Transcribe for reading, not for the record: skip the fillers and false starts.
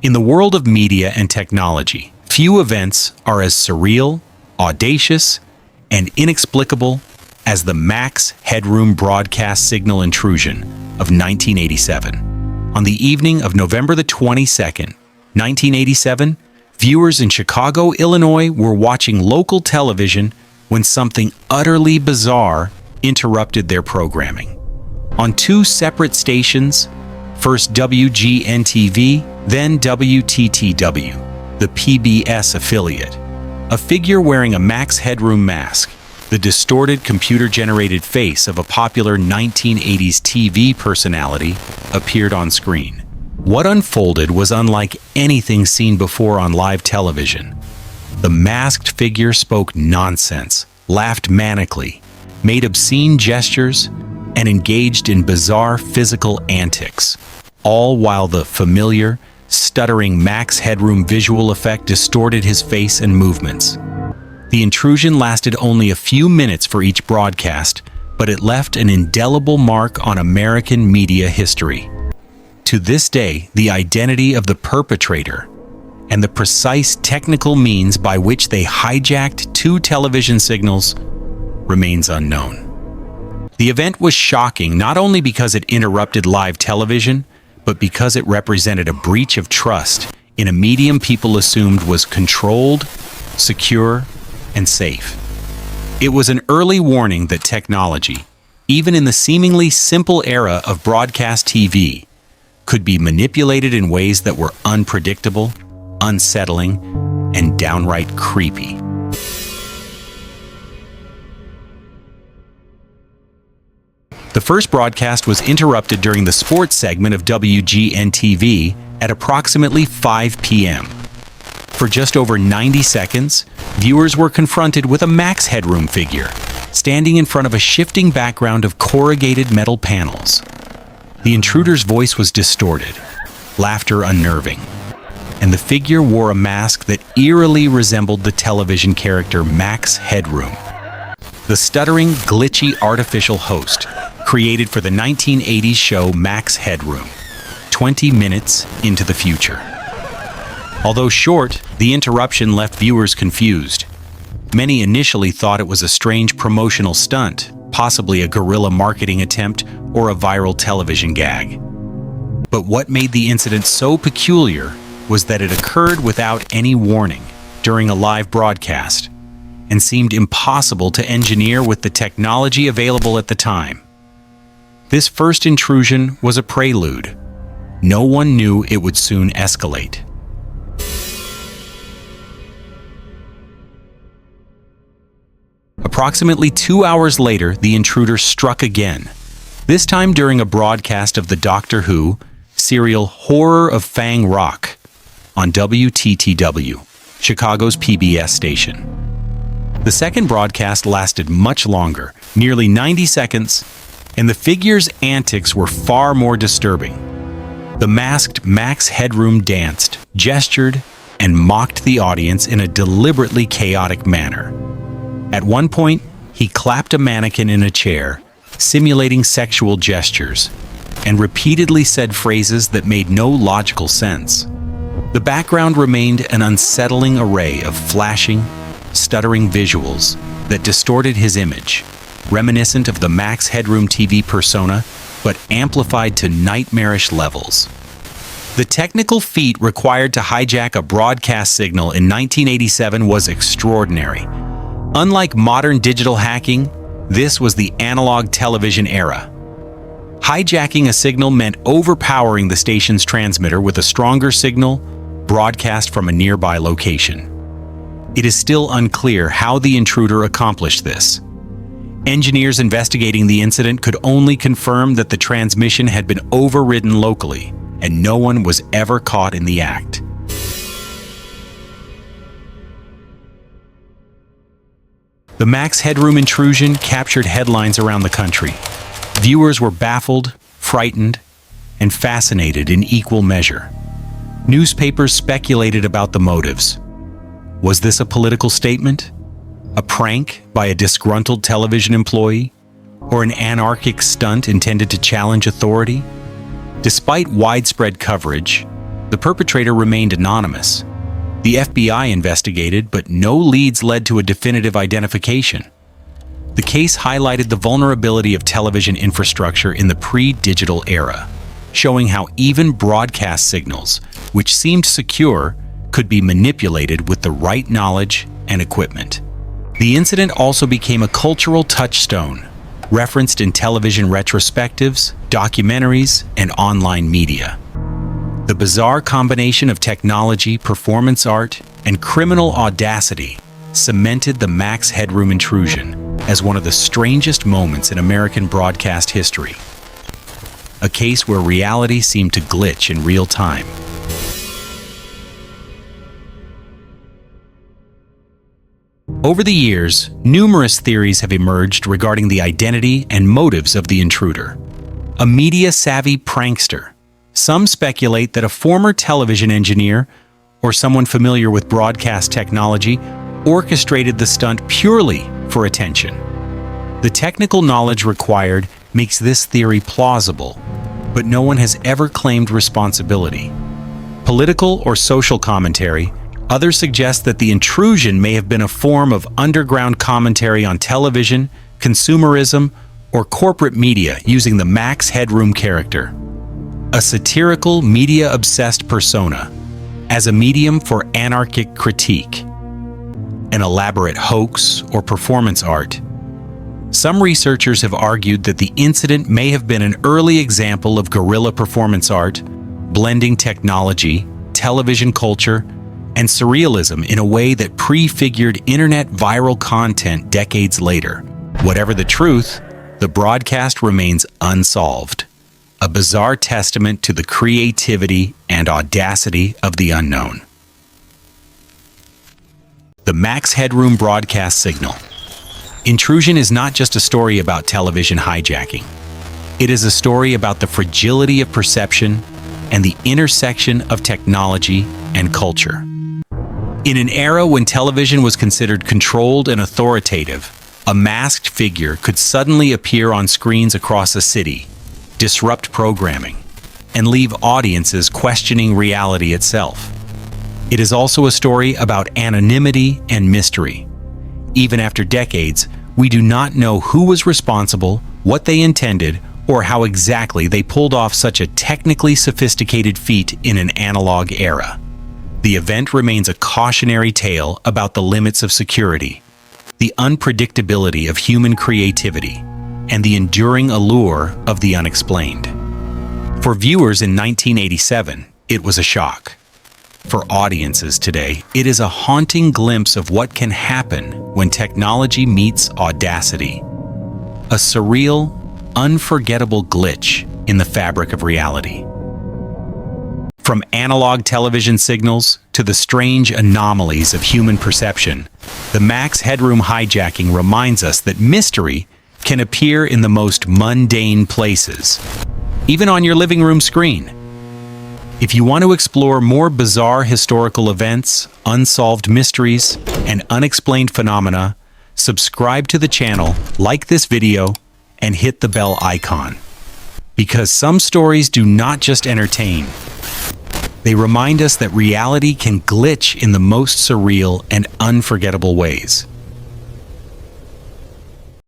In the world of media and technology, few events are as surreal, audacious, and inexplicable as the Max Headroom broadcast signal intrusion of 1987. On the evening of November the 22nd, 1987, viewers in Chicago, Illinois were watching local television when something utterly bizarre interrupted their programming. On two separate stations, first WGN-TV, then WTTW, the PBS affiliate, a figure wearing a Max Headroom mask, the distorted computer-generated face of a popular 1980s TV personality, appeared on screen. What unfolded was unlike anything seen before on live television. The masked figure spoke nonsense, laughed manically, made obscene gestures, and engaged in bizarre physical antics, all while the familiar, stuttering Max Headroom visual effect distorted his face and movements. The intrusion lasted only a few minutes for each broadcast, but it left an indelible mark on American media history. To this day, the identity of the perpetrator and the precise technical means by which they hijacked two television signals remains unknown. The event was shocking not only because it interrupted live television, but because it represented a breach of trust in a medium people assumed was controlled, secure, and safe. It was an early warning that technology, even in the seemingly simple era of broadcast TV, could be manipulated in ways that were unpredictable, unsettling, and downright creepy. The first broadcast was interrupted during the sports segment of WGN-TV at approximately 5 p.m. For just over 90 seconds, viewers were confronted with a Max Headroom figure, standing in front of a shifting background of corrugated metal panels. The intruder's voice was distorted, laughter unnerving, and the figure wore a mask that eerily resembled the television character Max Headroom, the stuttering, glitchy artificial host created for the 1980s show Max Headroom, 20 minutes into the future. Although short, the interruption left viewers confused. Many initially thought it was a strange promotional stunt, possibly a guerrilla marketing attempt or a viral television gag. But what made the incident so peculiar was that it occurred without any warning during a live broadcast and seemed impossible to engineer with the technology available at the time. This first intrusion was a prelude. No one knew it would soon escalate. Approximately 2 hours later, the intruder struck again, this time during a broadcast of the Doctor Who serial Horror of Fang Rock on WTTW, Chicago's PBS station. The second broadcast lasted much longer, nearly 90 seconds, and the figure's antics were far more disturbing. The masked Max Headroom danced, gestured, and mocked the audience in a deliberately chaotic manner. At one point, he clapped a mannequin in a chair, simulating sexual gestures, and repeatedly said phrases that made no logical sense. The background remained an unsettling array of flashing, stuttering visuals that distorted his image, reminiscent of the Max Headroom TV persona, but amplified to nightmarish levels. The technical feat required to hijack a broadcast signal in 1987 was extraordinary. Unlike modern digital hacking, this was the analog television era. Hijacking a signal meant overpowering the station's transmitter with a stronger signal broadcast from a nearby location. It is still unclear how the intruder accomplished this. Engineers investigating the incident could only confirm that the transmission had been overridden locally, and no one was ever caught in the act. The Max Headroom intrusion captured headlines around the country. Viewers were baffled, frightened, and fascinated in equal measure. Newspapers speculated about the motives. Was this a political statement? A prank by a disgruntled television employee? Or an anarchic stunt intended to challenge authority? Despite widespread coverage, The perpetrator remained anonymous. The FBI investigated, but no leads led to a definitive identification. The case highlighted the vulnerability of television infrastructure in the pre-digital era, showing how even broadcast signals, which seemed secure, could be manipulated with the right knowledge and equipment. The incident also became a cultural touchstone, referenced in television retrospectives, documentaries, and online media. The bizarre combination of technology, performance art, and criminal audacity cemented the Max Headroom intrusion as one of the strangest moments in American broadcast history. A case where reality seemed to glitch in real time. Over the years, numerous theories have emerged regarding the identity and motives of the intruder. A media-savvy prankster. Some speculate that a former television engineer or someone familiar with broadcast technology orchestrated the stunt purely for attention. The technical knowledge required makes this theory plausible, but no one has ever claimed responsibility. Political or social commentary. Others suggest that the intrusion may have been a form of underground commentary on television, consumerism, or corporate media using the Max Headroom character. A satirical, media-obsessed persona as a medium for anarchic critique. An elaborate hoax or performance art. Some researchers have argued that the incident may have been an early example of guerrilla performance art, blending technology, television culture, and surrealism in a way that prefigured internet viral content decades later. Whatever the truth, the broadcast remains unsolved. A bizarre testament to the creativity and audacity of the unknown. The Max Headroom broadcast signal. Intrusion is not just a story about television hijacking. It is a story about the fragility of perception and the intersection of technology and culture. In an era when television was considered controlled and authoritative, a masked figure could suddenly appear on screens across a city, disrupt programming, and leave audiences questioning reality itself. It is also a story about anonymity and mystery. Even after decades, we do not know who was responsible, what they intended, or how exactly they pulled off such a technically sophisticated feat in an analog era. The event remains a cautionary tale about the limits of security, the unpredictability of human creativity, and the enduring allure of the unexplained. For viewers in 1987, it was a shock. For audiences today, it is a haunting glimpse of what can happen when technology meets audacity. A surreal, unforgettable glitch in the fabric of reality. From analog television signals to the strange anomalies of human perception, the Max Headroom hijacking reminds us that mystery can appear in the most mundane places, even on your living room screen. If you want to explore more bizarre historical events, unsolved mysteries, and unexplained phenomena, subscribe to the channel, like this video, and hit the bell icon. Because some stories do not just entertain, they remind us that reality can glitch in the most surreal and unforgettable ways.